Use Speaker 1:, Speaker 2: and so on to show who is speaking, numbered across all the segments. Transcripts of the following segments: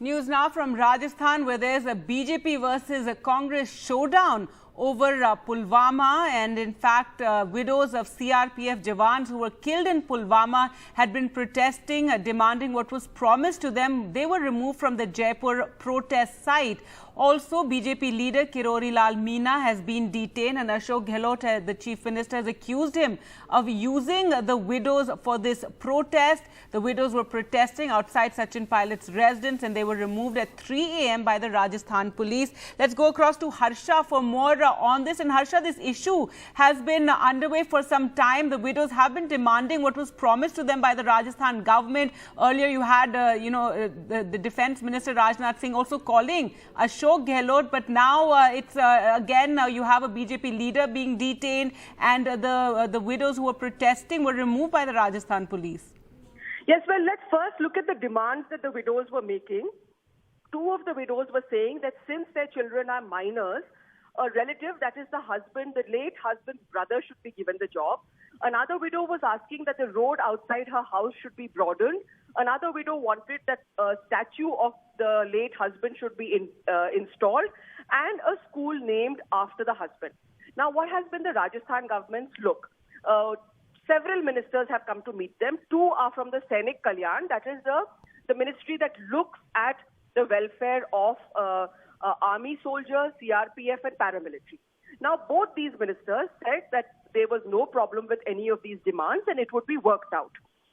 Speaker 1: News now from Rajasthan, where there's a BJP versus a Congress showdown over Pulwama, and in fact widows of CRPF jawans who were killed in Pulwama had been protesting, demanding what was promised to them. They were removed from the Jaipur protest site. Also, BJP leader Kirodi Lal Meena has been detained, and Ashok Gehlot, the chief minister, has accused him of using the widows for this protest. The widows were protesting outside Sachin Pilot's residence, and they were removed at 3 a.m. by the Rajasthan police. Let's go across to Harsha for more on this. And Harsha, this issue has been underway for some time. The widows have been demanding what was promised to them by the Rajasthan government. Earlier, you had, the Defence Minister Rajnath Singh also calling Ashok Gehlot, but now it's again you have a BJP leader being detained, and the widows who were protesting were removed by the Rajasthan police.
Speaker 2: Yes, well, let's first look at the demands that the widows were making. Two of the widows were saying that since their children are minors, a relative, that is the husband, the late husband's brother, should be given the job. Another widow was asking that the road outside her house should be broadened. Another widow wanted that a statue of the late husband should be installed, and a school named after the husband. Now, what has been the Rajasthan government's look? Several ministers have come to meet them. Two are from the Sainik Kalyan, that is the ministry that looks at the welfare of army soldiers, CRPF and paramilitary. Now, both these ministers said that there was no problem with any of these demands and it would be worked out.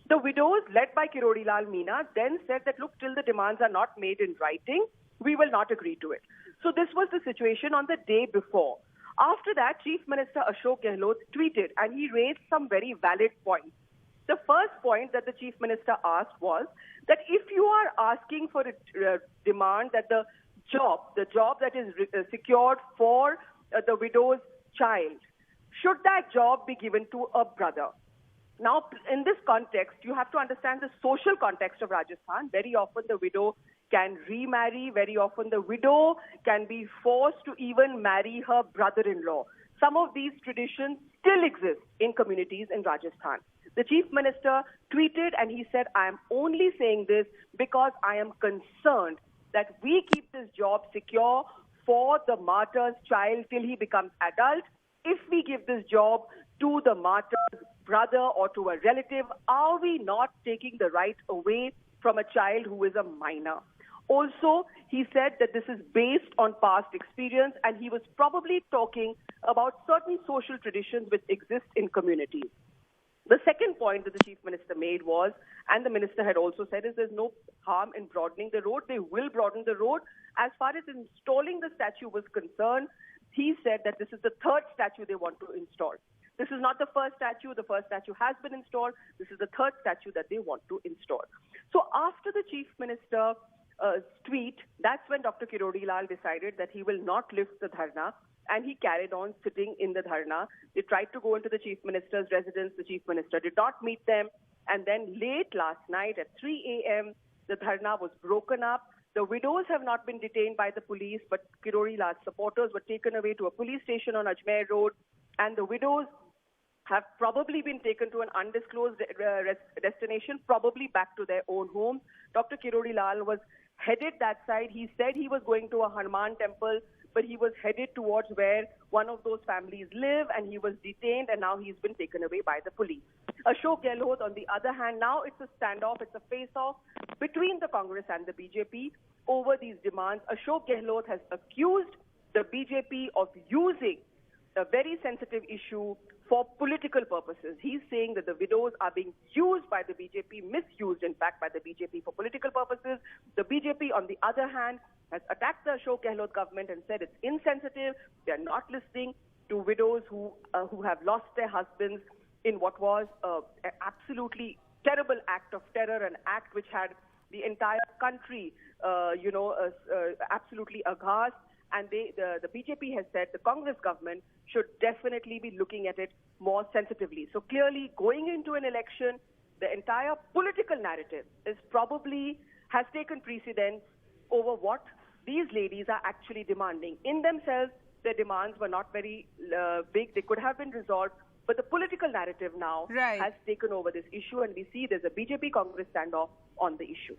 Speaker 2: The widows, led by Kirodi Lal Meena, then said that, look, till the demands are not made in writing, we will not agree to it. So this was the situation on the day before. After that, Chief Minister Ashok Gehlot tweeted, and he raised some very valid points. The first point that the Chief Minister asked was that if you are asking for a demand that the job that is secured for the widow's child, should that job be given to a brother? Now, in this context, you have to understand the social context of Rajasthan. Very often the widow can remarry. Very often the widow can be forced to even marry her brother-in-law. Some of these traditions still exist in communities in Rajasthan. The Chief Minister tweeted and he said, I am only saying this because I am concerned that we keep this job secure for the martyr's child till he becomes adult. If we give this job to the martyr's brother or to a relative, are we not taking the right away from a child who is a minor? Also, he said that this is based on past experience, and he was probably talking about certain social traditions which exist in communities. The second point that the Chief Minister made was, and the Minister had also said, is there's no harm in broadening the road. They will broaden the road. As far as installing the statue was concerned, he said that this is the third statue they want to install. This is not the first statue. The first statue has been installed. This is the third statue that they want to install. So after the Chief Minister tweet, that's when Dr. Kirodi Lal decided that he will not lift the dharna, and he carried on sitting in the dharna. They tried to go into the Chief Minister's residence. The Chief Minister did not meet them. And then late last night at 3 a.m., the dharna was broken up. The widows have not been detained by the police, but Kirodi Lal's supporters were taken away to a police station on Ajmer Road, and the widows have probably been taken to an undisclosed destination, probably back to their own homes. Dr. Kirodi Lal was headed that side. He said he was going to a Hanuman temple, but he was headed towards where one of those families live, and he was detained, and now he's been taken away by the police. Ashok Gehlot, on the other hand, now it's a standoff, it's a face-off between the Congress and the BJP over these demands. Ashok Gehlot has accused the BJP of using a very sensitive issue for political purposes. He's saying that the widows are being used by the BJP, misused in fact by the BJP for political purposes. The BJP, on the other hand, has attacked the Ashok Gehlot government and said it's insensitive. They're not listening to widows who have lost their husbands in what was an absolutely terrible act of terror, an act which had the entire country, absolutely aghast. And the BJP has said the Congress government should definitely be looking at it more sensitively. So clearly, going into an election, the entire political narrative has taken precedence over what these ladies are actually demanding. In themselves, their demands were not very big. They could have been resolved. But the political narrative now has taken over this issue, and we see there's a BJP-Congress standoff on the issue.